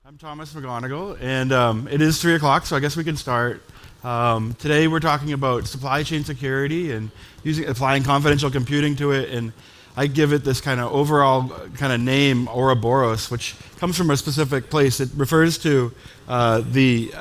I'm Thomas McGonigal, and it is 3 o'clock, so I guess we can start. Today we're talking about supply chain security and applying confidential computing to it, and I give it this kind of overall kind of name, Ouroboros, which comes from a specific place. It refers to the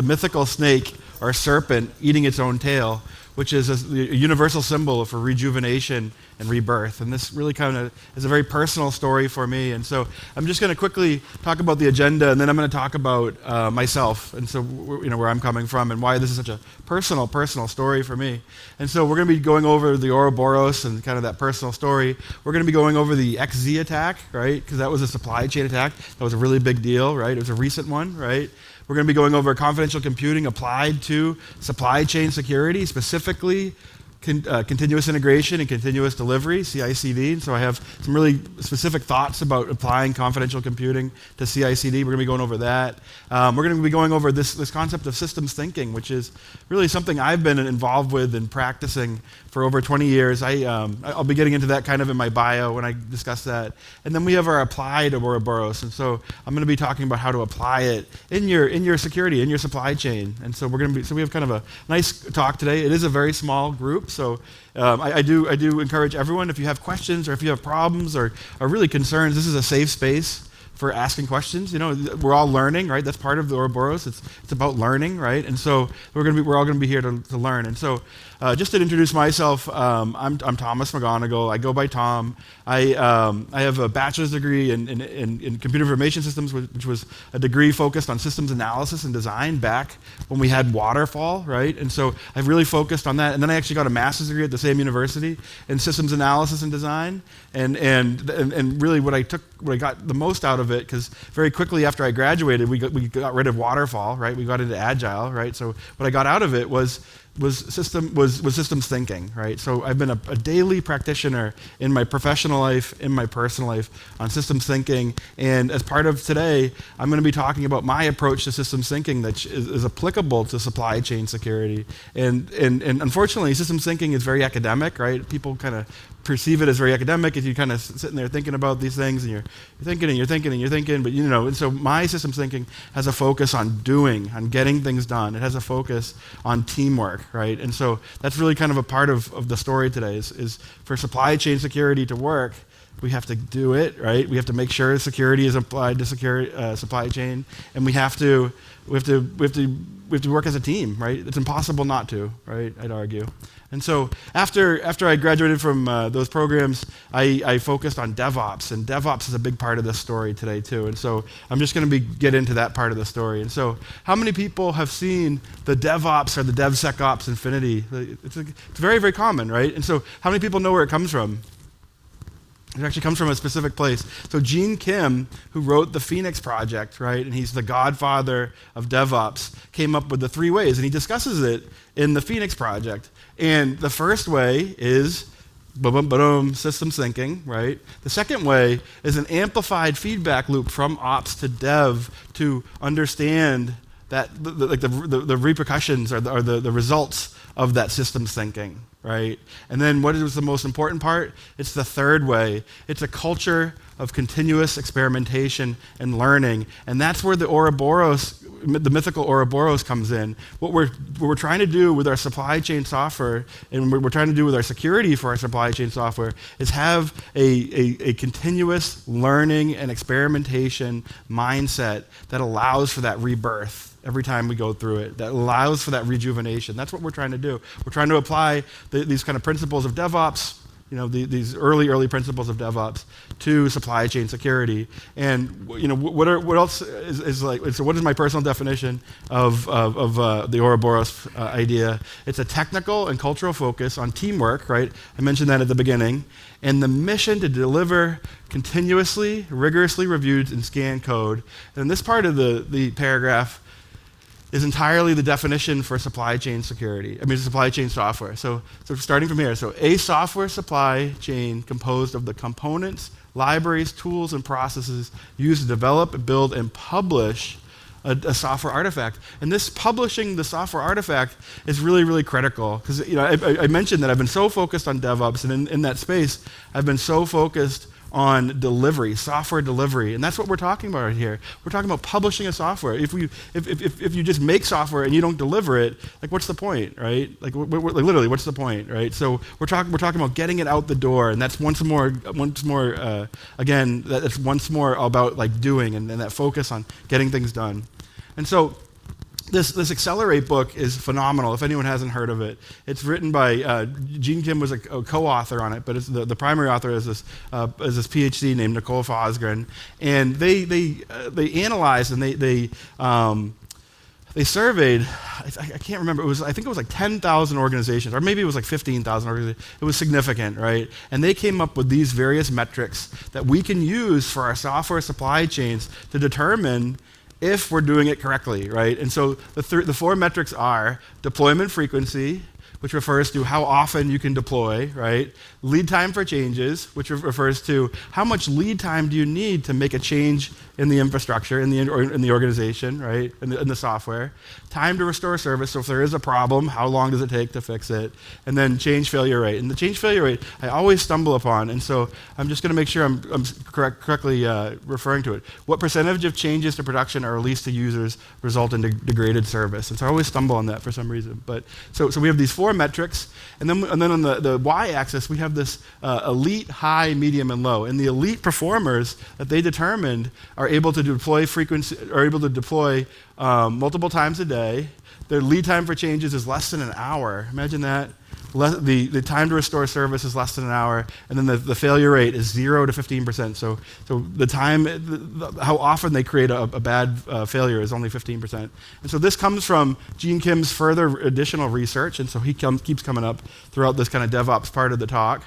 mythical snake or serpent eating its own tail, which is a universal symbol for rejuvenation and rebirth. And this really kind of is a very personal story for me. And so I'm just going to quickly talk about the agenda, and then I'm going to talk about myself, and so where I'm coming from and why this is such a personal story for me. And so we're going to be going over the Ouroboros and kind of that personal story. We're going to be going over the XZ attack, right? Because that was a supply chain attack. That was a really big deal, right? It was a recent one, right? We're going to be going over confidential computing applied to supply chain security, specifically continuous integration and continuous delivery, CI/CD. So I have some really specific thoughts about applying confidential computing to CI/CD. We're going to be going over that. We're going to be going over this concept of systems thinking, which is really something I've been involved with and practicing for over 20 years. I'll be getting into that kind of in my bio when I discuss that. And then we have our applied Ouroboros, and so I'm going to be talking about how to apply it in your security, in your supply chain. And so we have kind of a nice talk today. It is a very small group, so I do encourage everyone, if you have questions or if you have problems or are really concerns, this is a safe space for asking questions. We're all learning, right? That's part of the Ouroboros. It's about learning, right? And so we're all going to be here to learn. And so just to introduce myself, I'm Thomas McGonigal. I go by Tom. I have a bachelor's degree in computer information systems, which was a degree focused on systems analysis and design back when we had Waterfall, right? And so I've really focused on that. And then I actually got a master's degree at the same university in systems analysis and design. And really what I got the most out of it, because very quickly after I graduated, we got rid of Waterfall, right? We got into Agile, right? So what I got out of it was systems thinking, right? So I've been a daily practitioner in my professional life, in my personal life, on systems thinking. And as part of today, I'm going to be talking about my approach to systems thinking that is applicable to supply chain security. And unfortunately, systems thinking is very academic, right? People kind of perceive it as very academic, if you kind of sitting there thinking about these things, and you're thinking and you're thinking and you're thinking, but and so my systems thinking has a focus on doing, on getting things done. It has a focus on teamwork, right? And so that's really kind of a part of the story today is for supply chain security to work, we have to do it, right? We have to make sure security is applied to supply chain, and we have to work as a team, right? It's impossible not to, right? I'd argue. And so after I graduated from those programs, I focused on DevOps, and DevOps is a big part of this story today too. And so I'm just going to get into that part of the story. And so how many people have seen the DevOps or the DevSecOps infinity? It's very, very common, right? And so how many people know where it comes from? It actually comes from a specific place. So Gene Kim, who wrote the Phoenix Project, right, and he's the godfather of DevOps, came up with the 3 ways, and he discusses it in the Phoenix Project. And the first way is systems thinking, right? The second way is an amplified feedback loop from ops to dev to understand that the repercussions or the results of that systems thinking, right? And then what is the most important part? It's the third way. It's a culture of continuous experimentation and learning, and that's where the mythical Ouroboros comes in. What we're trying to do with our supply chain software, and what we're trying to do with our security for our supply chain software, is have a continuous learning and experimentation mindset that allows for that rebirth every time we go through it, that allows for that rejuvenation. That's what we're trying to do. We're trying to apply these kind of principles of DevOps, these early principles of DevOps to supply chain security. And what else is like? So what is my personal definition of the Ouroboros idea? It's a technical and cultural focus on teamwork, right? I mentioned that at the beginning, and the mission to deliver continuously, rigorously reviewed and scanned code. And this part of the paragraph is entirely the definition for supply chain security. Supply chain software. So starting from here. So a software supply chain composed of the components, libraries, tools, and processes used to develop, build, and publish a software artifact. And this publishing the software artifact is really, really critical. Because I mentioned that I've been so focused on DevOps, and in that space, I've been so focused on delivery, software delivery, and that's what we're talking about right here. We're talking about publishing a software. If you just make software and you don't deliver it, like what's the point, right? Like literally, what's the point, right? So we're talking about getting it out the door, and that's once more again, that's once more about like doing and that focus on getting things done. And so this Accelerate book is phenomenal, if anyone hasn't heard of it. It's written by, Gene Kim was a co-author on it, but it's the primary author is this PhD named Nicole Fosgren. And they analyzed and they surveyed, I can't remember, I think it was like 10,000 organizations, or maybe it was like 15,000 organizations. It was significant, right? And they came up with these various metrics that we can use for our software supply chains to determine if we're doing it correctly, right? And so the four metrics are deployment frequency, which refers to how often you can deploy, right? Lead time for changes, which refers to how much lead time do you need to make a change in the infrastructure, in the organization, right? In the software. Time to restore service, so if there is a problem, how long does it take to fix it? And then change failure rate. And the change failure rate, I always stumble upon, and so I'm just gonna make sure I'm correctly referring to it. What percentage of changes to production or released to users result in degraded service? And so I always stumble on that for some reason. But so we have these four metrics, and then on the y-axis we have this elite, high, medium, and low. And the elite performers that they determined are able to deploy multiple times a day. Their lead time for changes is less than an hour. Imagine that. The time to restore service is less than an hour, and then the failure rate is 0 to 15%. So the time, how often they create a bad failure is only 15%. And so this comes from Gene Kim's further additional research, and so he keeps coming up throughout this kind of DevOps part of the talk.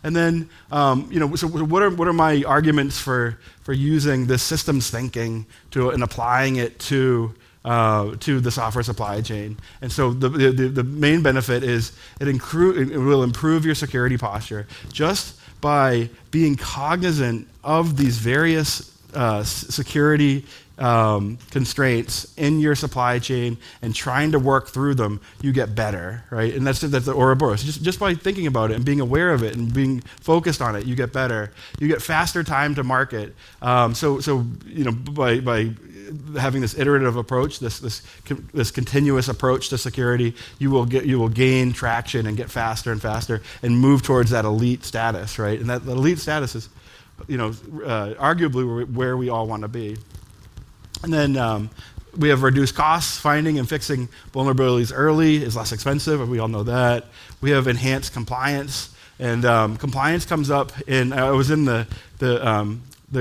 And then, so what are my arguments for using this systems thinking and applying it to the software supply chain? And so the main benefit is it will improve your security posture just by being cognizant of these various security constraints in your supply chain and trying to work through them. You get better, right? And that's the Ouroboros. Just by thinking about it and being aware of it and being focused on it, you get better. You get faster time to market. By having this iterative approach, this continuous approach to security, you will gain traction and get faster and faster and move towards that elite status, right? And that elite status is, arguably where we all want to be. And then we have reduced costs. Finding and fixing vulnerabilities early is less expensive. We all know that. We have enhanced compliance, and compliance comes up in. I was in the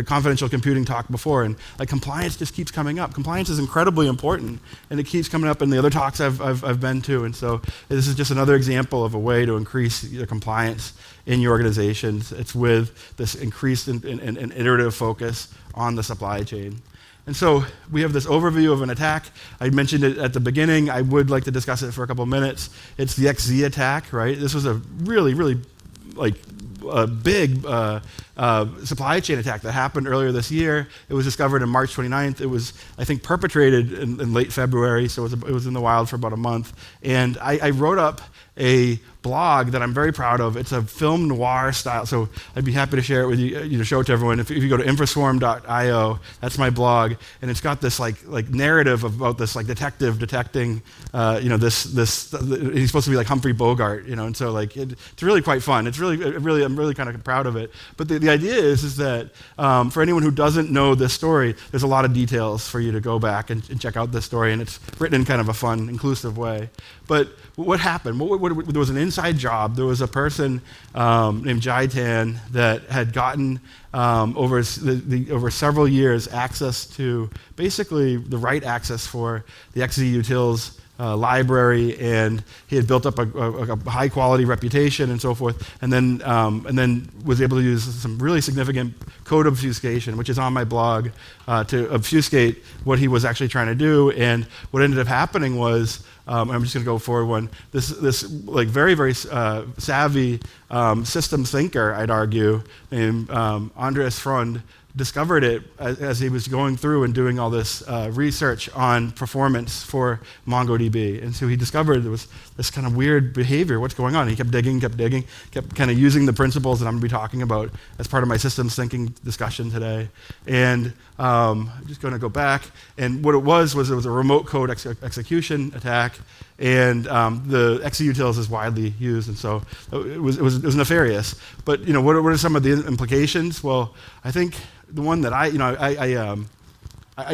confidential computing talk before, and like compliance just keeps coming up. Compliance is incredibly important, and it keeps coming up in the other talks I've been to. And so this is just another example of a way to increase your compliance in your organizations. It's with this increased and iterative focus on the supply chain. And so we have this overview of an attack. I mentioned it at the beginning. I would like to discuss it for a couple minutes. It's the XZ attack, right? This was a really, really a big supply chain attack that happened earlier this year. It was discovered on March 29th. It was, I think, perpetrated in late February, so it was in the wild for about a month. And I wrote up a blog that I'm very proud of. It's a film noir style, so I'd be happy to share it with you, show it to everyone. If you go to infoswarm.io, that's my blog, and it's got this like narrative about this like detective detecting, this he's supposed to be like Humphrey Bogart, and so like it's really quite fun. It's really I'm really kind of proud of it. But the idea is that for anyone who doesn't know this story, there's a lot of details for you to go back and check out this story, and it's written in kind of a fun, inclusive way. But what happened? There was an inside job. There was a person named Jai Tan that had gotten over several years access to basically the right access for the XZ Utils library, and he had built up a high quality reputation and so forth, and then was able to use some really significant code obfuscation, which is on my blog, to obfuscate what he was actually trying to do. And what ended up happening was, I'm just going to go forward one. This like very, very savvy systems thinker, I'd argue, named Andreas Freund, discovered it as he was going through and doing all this research on performance for MongoDB. And so he discovered there was this kind of weird behavior. What's going on? He kept digging, kept kind of using the principles that I'm going to be talking about as part of my systems thinking discussion today. And I'm just going to go back. And what it was a remote code execution attack. And the executils is widely used, and so it was nefarious. But what are some of the implications? Well, I think the one that I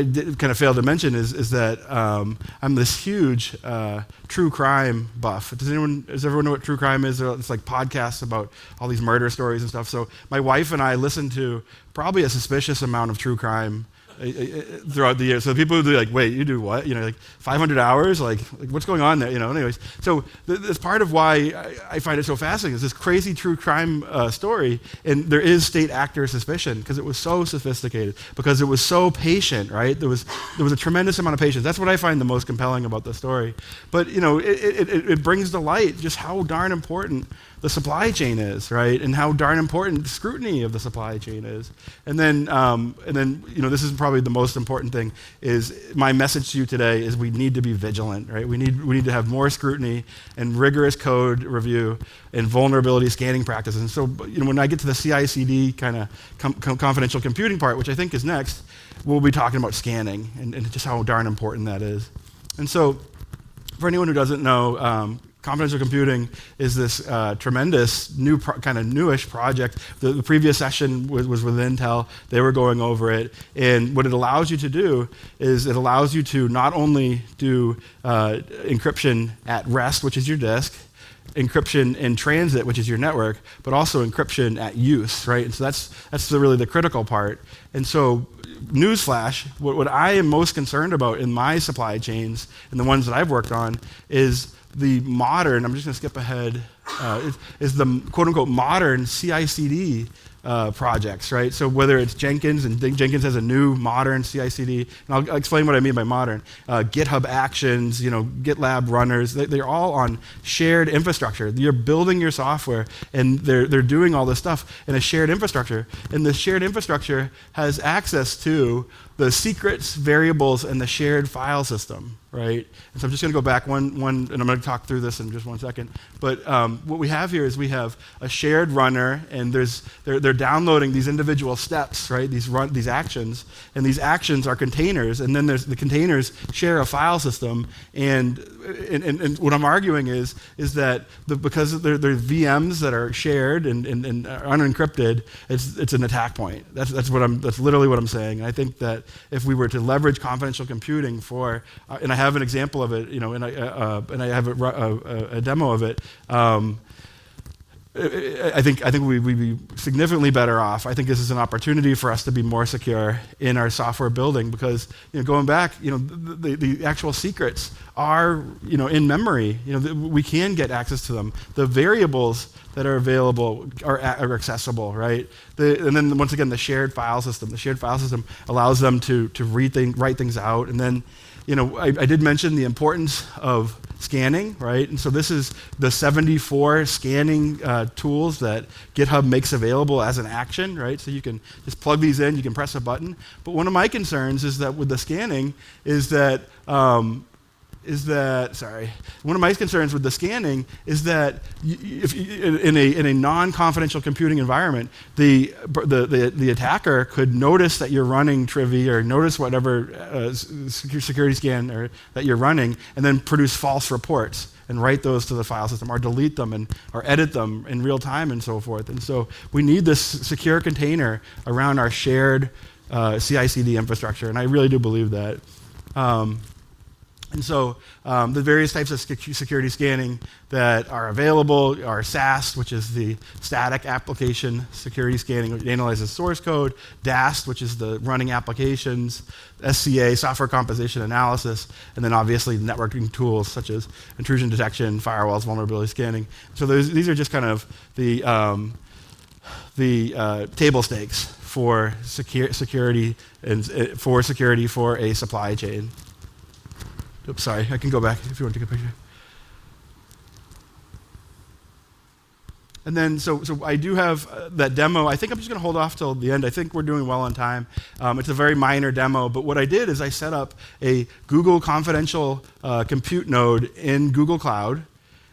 did kind of fail to mention is that I'm this huge true crime buff. Does everyone know what true crime is? It's like podcasts about all these murder stories and stuff. So my wife and I listen to probably a suspicious amount of true crime throughout the year. So people would be like, wait, you do what? Like 500 hours? Like what's going on there? Anyways. So that's part of why I find it so fascinating, is this crazy true crime story, and there is state actor suspicion because it was so sophisticated, because it was so patient, right? There was a tremendous amount of patience. That's what I find the most compelling about the story. But it brings to light just how darn important the supply chain is, right? And how darn important scrutiny of the supply chain is. And then this is probably the most important thing, is my message to you today is we need to be vigilant, right? We need to have more scrutiny and rigorous code review and vulnerability scanning practices. And so, when I get to the CI/CD kind of confidential computing part, which I think is next, we'll be talking about scanning and just how darn important that is. And so, for anyone who doesn't know, confidential computing is this tremendous newish project. The previous session was with Intel. They were going over it. And what it allows you to do is it allows you to not only do encryption at rest, which is your disk, encryption in transit, which is your network, but also encryption at use, right? And so that's really the critical part. And so, newsflash, what I am most concerned about in my supply chains and the ones that I've worked on is the modern, I'm just going to skip ahead, is the quote-unquote modern CI/CD projects, right? So whether it's Jenkins, and Jenkins has a new modern CI/CD, and I'll explain what I mean by modern. GitHub Actions, GitLab runners, they're all on shared infrastructure. You're building your software, and they're doing all this stuff in a shared infrastructure, and the shared infrastructure has access to the secrets, variables, and the shared file system, right? And so I'm just going to go back one, and I'm going to talk through this in just 1 second. But what we have here is we have a shared runner, and they're downloading these individual steps, right? These actions, and these actions are containers, and then the containers share a file system. And what I'm arguing is that because they're VMs that are shared and are unencrypted, it's an attack point. That's literally what I'm saying. And I think that if we were to leverage confidential computing for, and I have an example of it, and I have a demo of it. I think we'd be significantly better off. I think this is an opportunity for us to be more secure in our software building, because going back, the actual secrets are in memory. We can get access to them. The variables that are available are accessible, right? And then once again, the shared file system. The shared file system allows them to write things out, and then. I did mention the importance of scanning, right? And so this is the 74 scanning tools that GitHub makes available as an action, right? So you can just plug these in, you can press a button. But one of my concerns is that with the scanning one of my concerns with the scanning is that if in a non-confidential computing environment, the attacker could notice that you're running Trivy or notice whatever security scan that you're running, and then produce false reports and write those to the file system, or delete them or edit them in real time and so forth. And so we need this secure container around our shared CI/CD infrastructure, and I really do believe that. And so the various types of security scanning that are available are SAST, which is the static application security scanning, which analyzes source code, DAST, which is the running applications, SCA, software composition analysis, and then obviously networking tools such as intrusion detection, firewalls, vulnerability scanning. So these are just kind of the table stakes for security for a supply chain. Oops, sorry, I can go back if you want to take a picture. And then, so I do have that demo. I think I'm just going to hold off till the end. I think we're doing well on time. It's a very minor demo, but what I did is I set up a Google confidential compute node in Google Cloud,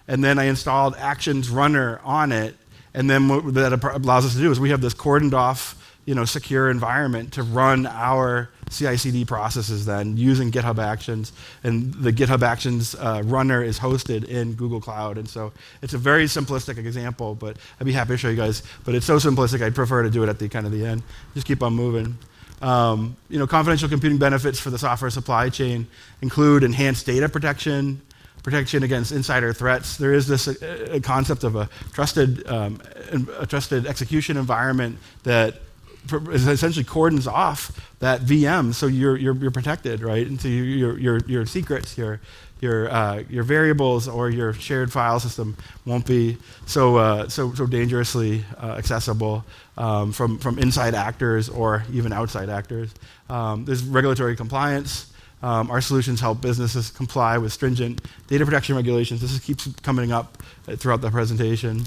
and then I installed Actions Runner on it. And then what that allows us to do is we have this cordoned off, secure environment to run our CI/CD processes then using GitHub Actions, and the GitHub Actions runner is hosted in Google Cloud. And so it's a very simplistic example, but I'd be happy to show you guys. But it's so simplistic, I'd prefer to do it at the end. Just keep on moving. Confidential computing benefits for the software supply chain include enhanced data protection against insider threats. There is this concept of a trusted execution environment that essentially cordons off that VM, so you're protected, right? And so your secrets, your variables, or your shared file system won't be so dangerously accessible from inside actors or even outside actors. There's regulatory compliance. Our solutions help businesses comply with stringent data protection regulations. This keeps coming up throughout the presentation.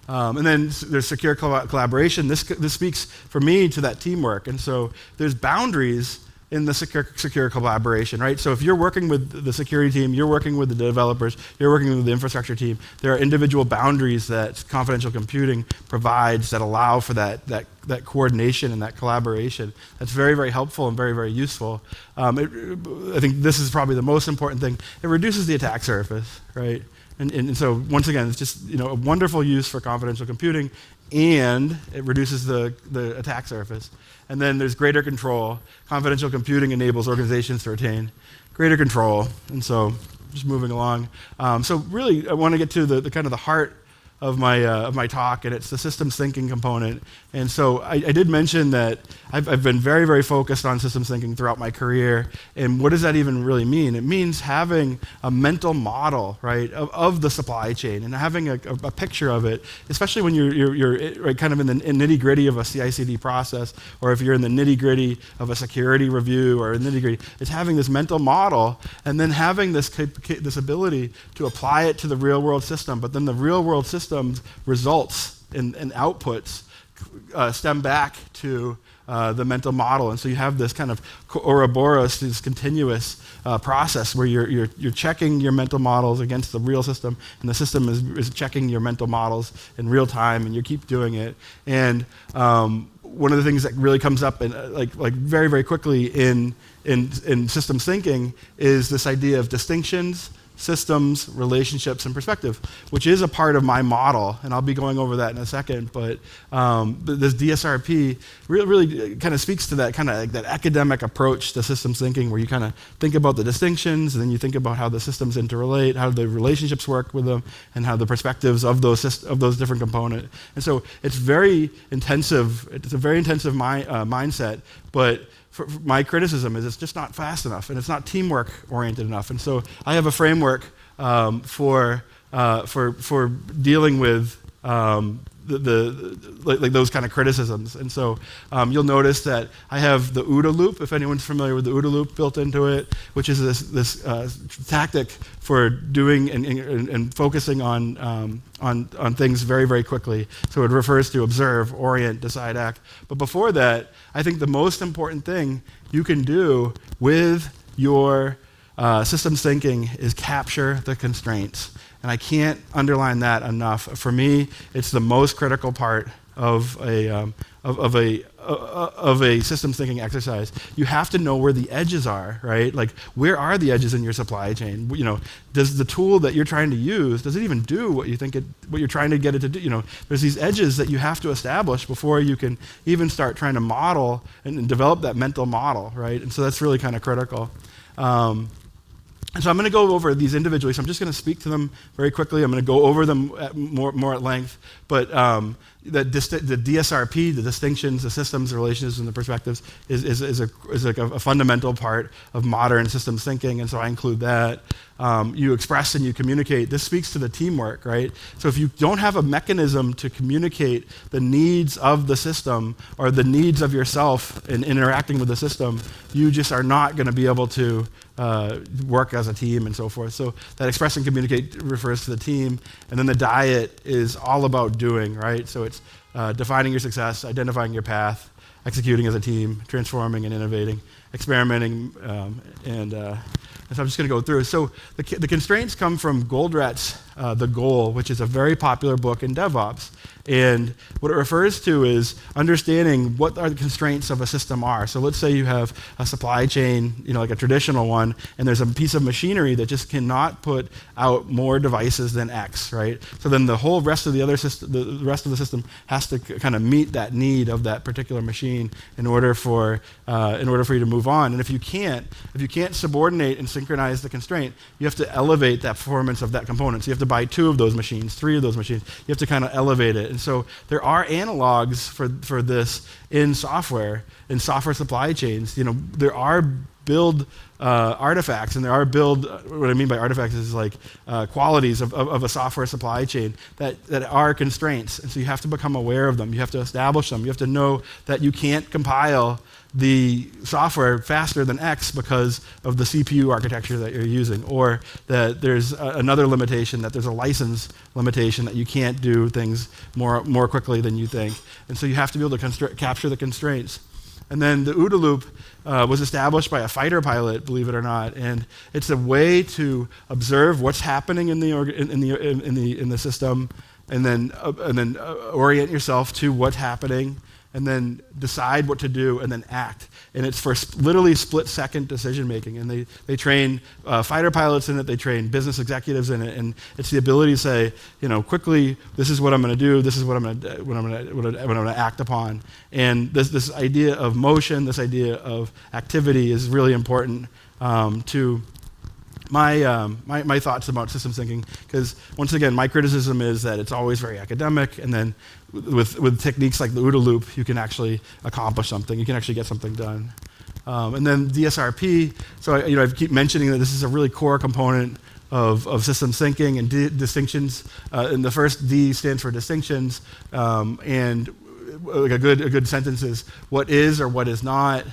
And then there's secure collaboration. This speaks for me to that teamwork. And so there's boundaries in the secure collaboration, right? So if you're working with the security team, you're working with the developers, you're working with the infrastructure team, there are individual boundaries that confidential computing provides that allow for that coordination and that collaboration. That's very, very helpful and very, very useful. I think this is probably the most important thing. It reduces the attack surface, right? And so once again, it's just a wonderful use for confidential computing, and it reduces the attack surface. And then there's greater control. Confidential computing enables organizations to retain greater control. And so just moving along. So really, I want to get to the heart of my talk, and it's the systems thinking component. And so I did mention that I've been very, very focused on systems thinking throughout my career. And what does that even really mean? It means having a mental model, right, of the supply chain, and having a picture of it, especially when you're right, kind of in the nitty-gritty of a CI/CD process, or if you're in the nitty-gritty of a security review, or nitty-gritty. It's having this mental model, and then having this ability to apply it to the real-world system. But then the real-world system's results and outputs stem back to the mental model. And so you have this kind of Ouroboros, this continuous process where you're checking your mental models against the real system, and the system is checking your mental models in real time, and you keep doing it. And one of the things that really comes up like very, very quickly in systems thinking is this idea of distinctions, systems, relationships, and perspective, which is a part of my model, and I'll be going over that in a second. But this DSRP really kind of speaks to that kind of that academic approach to systems thinking, where you kind of think about the distinctions, and then you think about how the systems interrelate, how the relationships work with them, and how the perspectives of those different components. And so it's very intensive. It's a very intensive mindset, but my criticism is it's just not fast enough, and it's not teamwork oriented enough. And so I have a framework for dealing with those kind of criticisms. And so you'll notice that I have the OODA loop, if anyone's familiar with the OODA loop, built into it, which is this tactic for doing and focusing on things very, very quickly. So it refers to observe, orient, decide, act. But before that, I think the most important thing you can do with your systems thinking is capture the constraints. And I can't underline that enough. For me, it's the most critical part of a systems thinking exercise. You have to know where the edges are, right? Like, where are the edges in your supply chain? Does the tool that you're trying to use, does it even do what you're trying to get it to do? There's these edges that you have to establish before you can even start trying to model and develop that mental model, right? And so that's really kind of critical. And so I'm going to go over these individually. So I'm just going to speak to them very quickly. I'm going to go over them more at length. But the DSRP, the distinctions, the systems, the relations, and the perspectives is like a fundamental part of modern systems thinking, and so I include that. You express and you communicate. This speaks to the teamwork, right? So if you don't have a mechanism to communicate the needs of the system or the needs of yourself in interacting with the system, you just are not going to be able to work as a team and so forth. So that express and communicate refers to the team, and then the diet is all about doing, right? So it's defining your success, identifying your path, executing as a team, transforming and innovating, experimenting, and so I'm just going to go through. So the constraints come from Goldratt's The Goal, which is a very popular book in DevOps. And what it refers to is understanding what are the constraints of a system are. So let's say you have a supply chain, like a traditional one, and there's a piece of machinery that just cannot put out more devices than X, right? So then the whole rest of the other system, the rest of the system has to kind of meet that need of that particular machine in order for you to move on. And if you can't subordinate and synchronize the constraint, you have to elevate that performance of that component. So you have to buy 2 of those machines, 3 of those machines. You have to kind of elevate it. And so there are analogs for this in software supply chains. There are build artifacts, and there are what I mean by artifacts is like qualities of a software supply chain that are constraints. And so you have to become aware of them. You have to establish them. You have to know that you can't compile the software faster than X because of the CPU architecture that you're using, or that there's another limitation, that there's a license limitation that you can't do things more quickly than you think. And so you have to be able to capture the constraints. And then the OODA loop was established by a fighter pilot, believe it or not, and it's a way to observe what's happening in the system, and then orient yourself to what's happening, and then decide what to do, and then act. And it's for literally split-second decision-making. And they train fighter pilots in it, they train business executives in it, and it's the ability to say, quickly, this is what I'm going to do, this is what I'm going to act upon. And this idea of motion, this idea of activity is really important to my thoughts about systems thinking, because once again, my criticism is that it's always very academic, and then with techniques like the OODA loop, you can actually accomplish something. You can actually get something done. And then DSRP. So I keep mentioning that this is a really core component of systems thinking and distinctions. And the first D stands for distinctions, and like a good sentence is what is or what is not.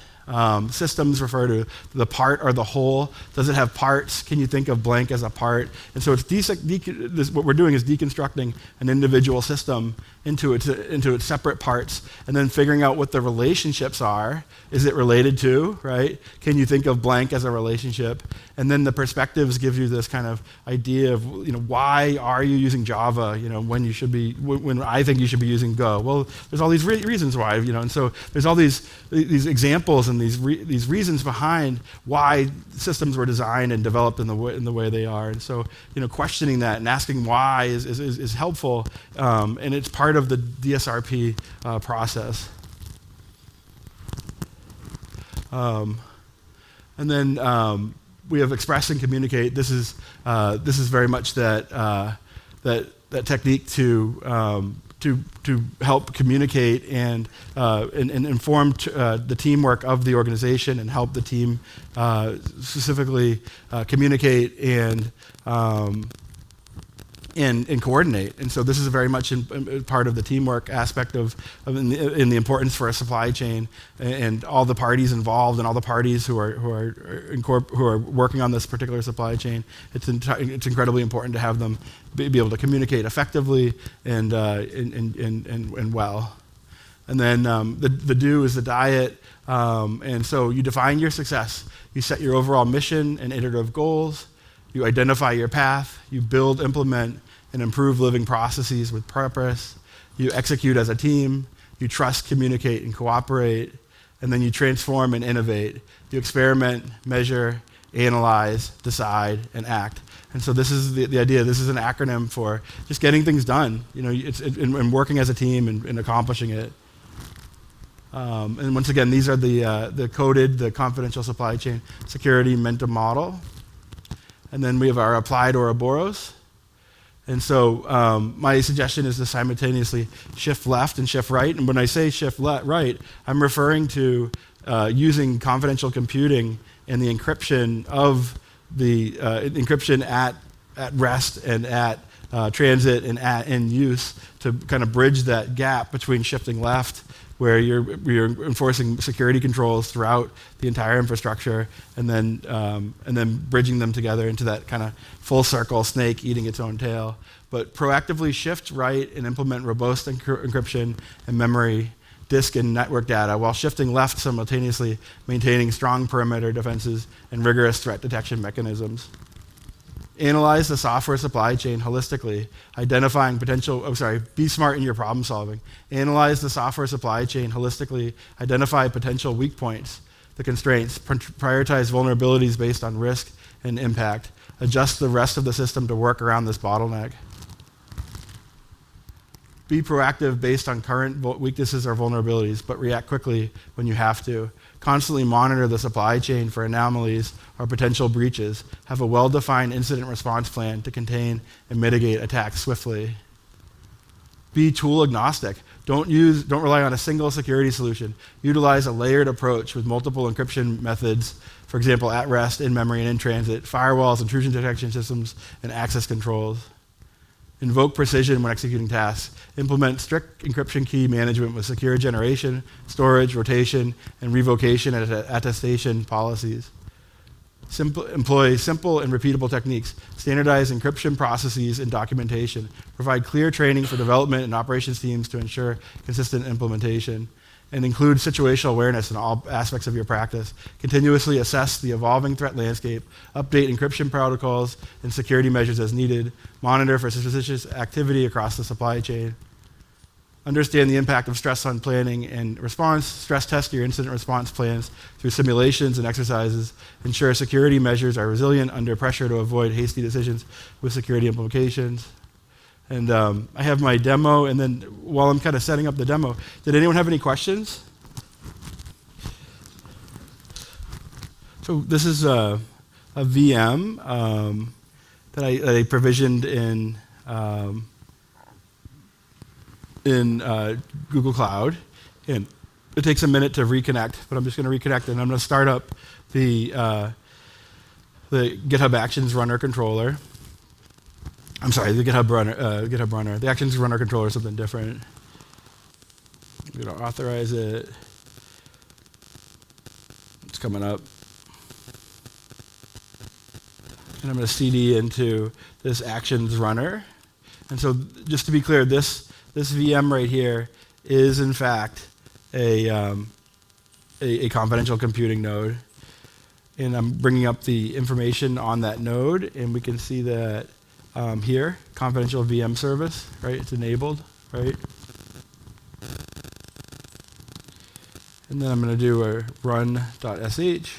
Systems refer to the part or the whole. Does it have parts? Can you think of blank as a part? And so it's what we're doing is deconstructing an individual system into its separate parts, and then figuring out what the relationships are. Is it related to, right? Can you think of blank as a relationship? And then the perspectives give you this kind of idea of, why are you using Java, when I think you should be using Go. Well, there's all these reasons why, and so there's all these examples and these reasons behind why systems were designed and developed in the way they are. And so, questioning that and asking why is helpful, and it's part of the DSRP process. And then we have express and communicate. This is very much that technique to help communicate and inform the teamwork of the organization, and help the team specifically communicate and coordinate. And so this is very much part of the teamwork aspect in the importance for a supply chain, and all the parties involved and all the parties who are working on this particular supply chain. It's incredibly important to have them be able to communicate effectively and well. And then the do is the diet. And so you define your success. You set your overall mission and iterative goals. You identify your path, you build, implement, and improve living processes with purpose. You execute as a team, you trust, communicate, and cooperate, and then you transform and innovate. You experiment, measure, analyze, decide, and act. And so this is the idea. This is an acronym for just getting things done, and working as a team and accomplishing it. And once again, these are the confidential supply chain security mental model. And then we have our applied Ouroboros. And so my suggestion is to simultaneously shift left and shift right. And when I say shift right, I'm referring to using confidential computing and the encryption of the encryption at rest and at transit and in use to kind of bridge that gap between shifting left, where you're enforcing security controls throughout the entire infrastructure, and then bridging them together into that kind of full circle snake eating its own tail. But proactively shift right and implement robust encryption and memory, disk, and network data, while shifting left simultaneously, maintaining strong perimeter defenses and rigorous threat detection mechanisms. Analyze the software supply chain holistically, identifying potential, be smart in your problem solving. Analyze the software supply chain holistically, identify potential weak points, the constraints, prioritize vulnerabilities based on risk and impact, adjust the rest of the system to work around this bottleneck. Be proactive based on current weaknesses or vulnerabilities, but react quickly when you have to. Constantly monitor the supply chain for anomalies or potential breaches. Have a well-defined incident response plan to contain and mitigate attacks swiftly. Be tool agnostic. Don't rely on a single security solution. Utilize a layered approach with multiple encryption methods, for example, at rest, in memory, and in transit, firewalls, intrusion detection systems, and access controls. Invoke precision when executing tasks. Implement strict encryption key management with secure generation, storage, rotation, and revocation and attestation policies. Employ simple and repeatable techniques. Standardize encryption processes and documentation. Provide clear training for development and operations teams to ensure consistent implementation. And include situational awareness in all aspects of your practice. Continuously assess the evolving threat landscape, update encryption protocols and security measures as needed, monitor for suspicious activity across the supply chain. Understand the impact of stress on planning and response, stress test your incident response plans through simulations and exercises, ensure security measures are resilient under pressure to avoid hasty decisions with security implications. And I have my demo, and then while I'm kind of setting up the demo, did anyone have any questions? So this is a VM that I provisioned in Google Cloud, and it takes a minute to reconnect, but I'm just going to reconnect, and I'm going to start up the GitHub Actions Runner controller. I'm sorry, the GitHub Runner. The Actions Runner controller is something different. I'm going to authorize it. It's coming up. And I'm going to CD into this Actions Runner. And so just to be clear, this VM right here is in fact a confidential computing node. And I'm bringing up the information on that node, and we can see that here, confidential VM service, right? It's enabled, right? And then I'm going to do a run.sh,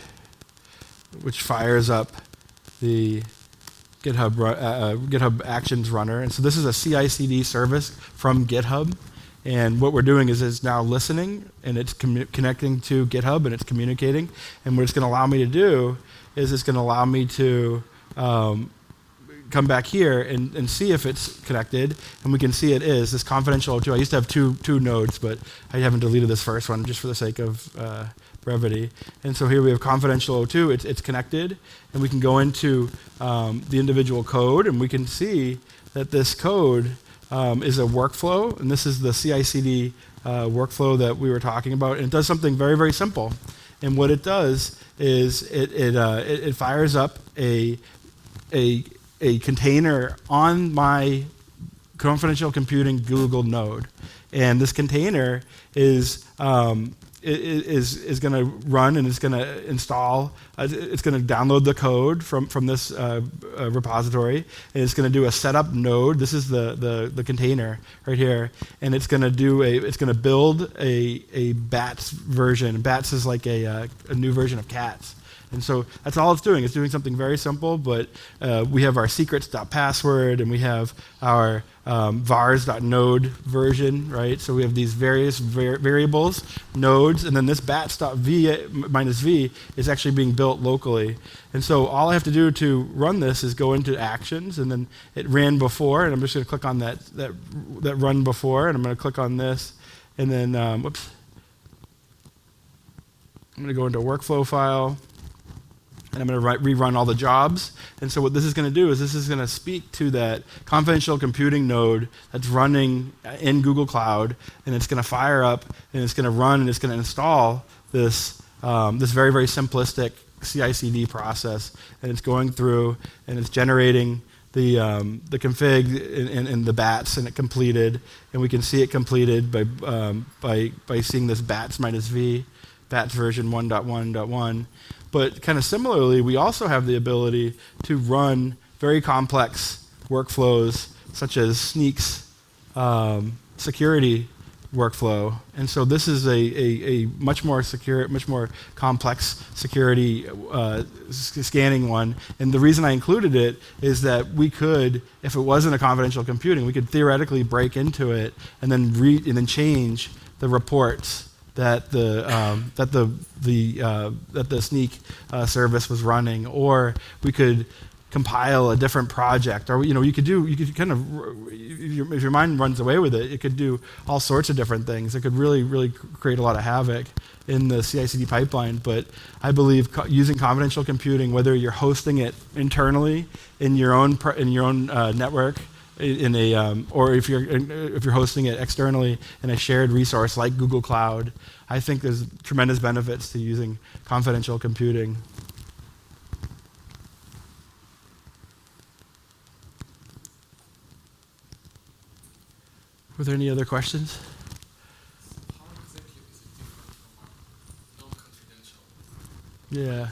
which fires up the GitHub Actions Runner. And so this is a CI/CD service from GitHub. And what we're doing is it's now listening, and it's connecting to GitHub, and it's communicating. And what it's going to allow me to do is it's going to allow me to come back here and see if it's connected, and we can see it is. This confidential O2, I used to have two nodes, but I haven't deleted this first one just for the sake of brevity. And so here we have confidential O2, it's connected, and we can go into the individual code, and we can see that this code is a workflow, and this is the CI/CD workflow that we were talking about, and it does something very, very simple. And what it does is it fires up a container on my confidential computing Google node, and this container is going to run, and it's going to install. It's going to download the code from this repository, and it's going to do a setup node. This is the container right here, and it's going to build a BATS version. BATS is like a new version of CATS. And so that's all it's doing. It's doing something very simple, but we have our secrets.password, and we have our vars.node version, right? So we have these various variables, nodes, and then this bats.v minus v is actually being built locally. And so all I have to do to run this is go into actions, and then it ran before, and I'm just going to click on that run before, and I'm going to click on this, and then, whoops. I'm going to go into a workflow file, and I'm going to rerun all the jobs. And so what this is going to do is this is going to speak to that confidential computing node that's running in Google Cloud, and it's going to fire up, and it's going to run, and it's going to install this very, very simplistic CI/CD process. And it's going through, and it's generating the config and the bats, and it completed. And we can see it completed by seeing this bats minus v. Bats version 1.1.1. But kind of similarly, we also have the ability to run very complex workflows, such as Sneak's security workflow. And so this is a much more secure, much more complex security scanning one. And the reason I included it is that we could, if it wasn't a confidential computing, we could theoretically break into it and then change the reports that the Sneak service was running, or we could compile a different project, or you could kind of, if your mind runs away with it, it could do all sorts of different things. It could really create a lot of havoc in the CI/CD pipeline. But I believe using confidential computing, whether you're hosting it internally in your own network, or if you're hosting it externally in a shared resource like Google Cloud, I think there's tremendous benefits to using confidential computing. Were there any other questions? How exactly is it different from non-confidential? Yeah.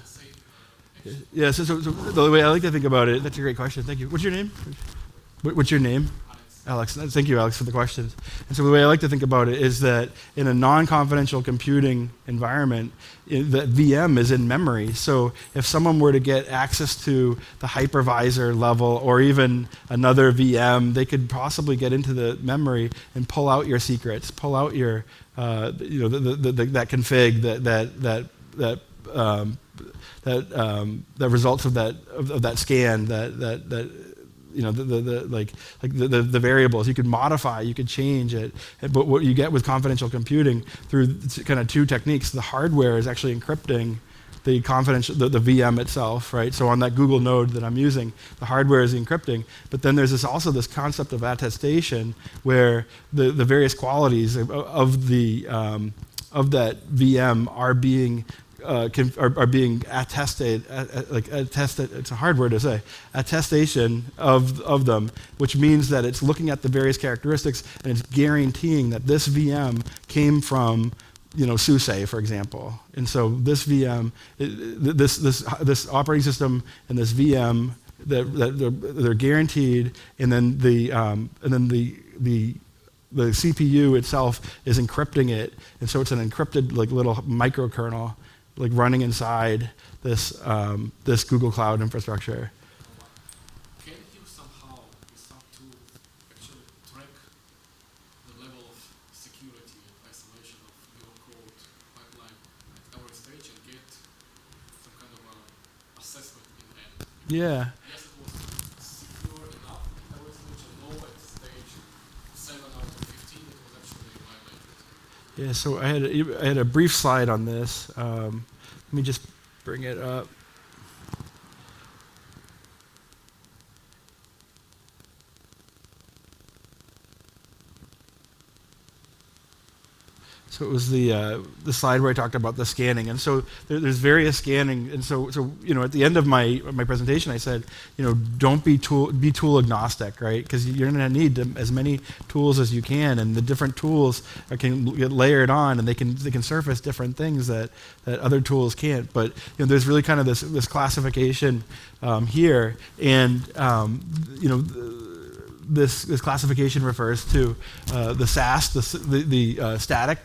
Yeah. So the way I like to think about it, that's a great question. Thank you. What's your name? What's your name? Alex. Thank you, Alex, for the questions. And so the way I like to think about it is that in a non-confidential computing environment, the VM is in memory. So if someone were to get access to the hypervisor level or even another VM, they could possibly get into the memory and pull out your secrets, pull out your that config that results of that scan the variables. You could modify, you could change it. But what you get with confidential computing through kind of two techniques, the hardware is actually encrypting the VM itself, right? So on that Google node that I'm using, the hardware is encrypting. But then there's also this concept of attestation, where the various qualities of that VM are being attested, attested. It's a hard word to say. Attestation of them, which means that it's looking at the various characteristics and it's guaranteeing that this VM came from, SUSE, for example. And so this VM, this operating system and this VM, they're guaranteed, and then the CPU itself is encrypting it, and so it's an encrypted little microkernel running inside this Google Cloud infrastructure. Can you somehow use some tool actually track the level of security and isolation of your code pipeline at every stage and get some kind of assessment in the end? Yeah. Yes, it was secure enough at every stage, and no, at stage 7 out of 15 it was actually violated. Yeah, so I had a brief slide on this. Let me just bring it up. So it was the slide where I talked about the scanning, and so there's various scanning, and so at the end of my presentation I said, don't be tool agnostic, right? Because you're going to need as many tools as you can, and the different tools can get layered on, and they can surface different things that other tools can't. But there's really kind of this classification here, and this classification refers to the SAS, the static,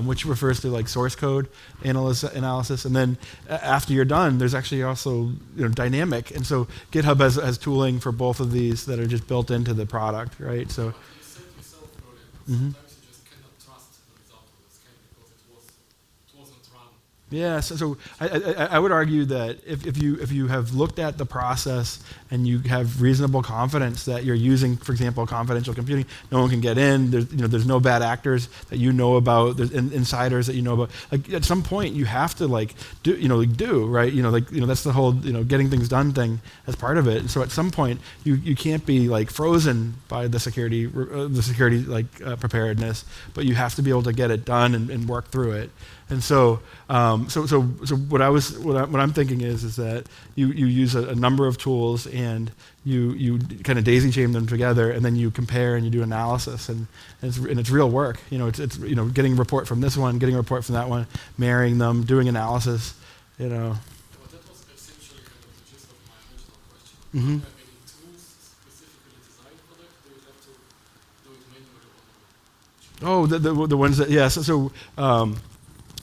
which refers to like source code analysis, and then after you're done, there's actually also dynamic, and so GitHub has tooling for both of these that are just built into the product, right? So. You said yourself earlier, sometimes you just cannot trust the result of the scan because it wasn't run. Yeah, so I would argue that if you have looked at the process and you have reasonable confidence that you're using, for example, confidential computing, no one can get in. There's no bad actors that you know about. There's insiders that you know about. Like at some point, you have to do right. That's the whole getting things done thing as part of it. And so at some point, you can't be like frozen by the security preparedness, but you have to be able to get it done and work through it. And so what I'm thinking is that you use a number of tools and you kind of daisy chain them together, and then you compare and you do analysis, and it's real work. It's getting a report from this one, getting a report from that one, marrying them, doing analysis. Well, that was essentially kind of the gist of my original question. Mm-hmm. Are there any tools specifically designed for that? Do you have to do it manually or? Oh, the ones that So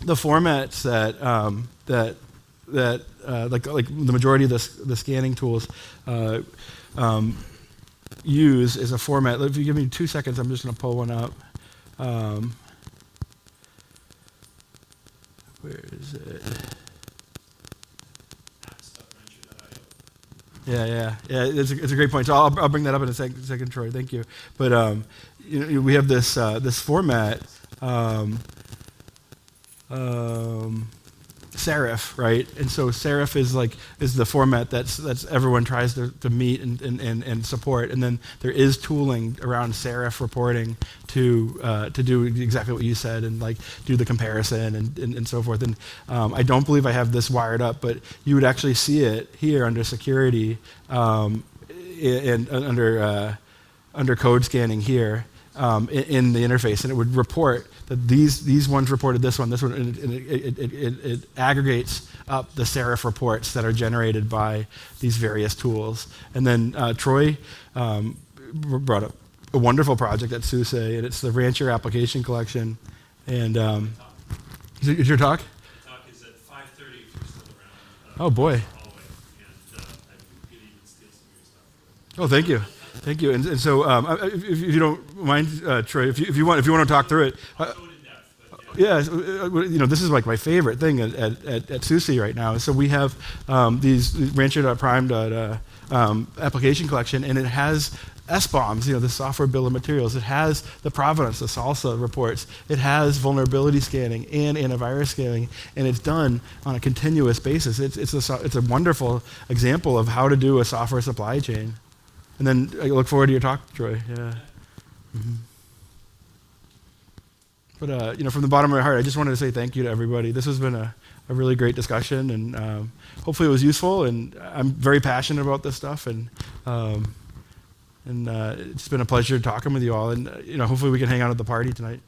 the formats that like the majority of the scanning tools use is a format. If you give me 2 seconds, I'm just going to pull one up. Where is it? Yeah. It's a great point. So I'll bring that up in a second, Troy. Thank you. But we have this format. Serif, right? And so Serif is the format that's everyone tries to meet and support. And then there is tooling around Serif reporting to do exactly what you said and like do the comparison and so forth. And I don't believe I have this wired up, but you would actually see it here under security and under code scanning here in the interface, and it would report that these ones reported this one, and it aggregates up the Serif reports that are generated by these various tools. And then Troy brought up a wonderful project at SUSE, and it's the Rancher application collection. And is your talk? The talk is at 5:30 if you're still around. Oh boy. And I could even steal some of your stuff. Oh, thank you. Thank you. And so, if you don't mind, Troy, if you want to talk through it. I'll go in depth, but yeah. This is like my favorite thing at SUSE right now. So we have these rancher.prime application collection, and it has SBOMs, the software bill of materials. It has the provenance, the SALSA reports. It has vulnerability scanning and antivirus scanning, and it's done on a continuous basis. It's a wonderful example of how to do a software supply chain. And then I look forward to your talk, Troy. Yeah. Mm-hmm. But from the bottom of my heart, I just wanted to say thank you to everybody. This has been a really great discussion, and hopefully it was useful. And I'm very passionate about this stuff, and it's been a pleasure talking with you all. And hopefully we can hang out at the party tonight.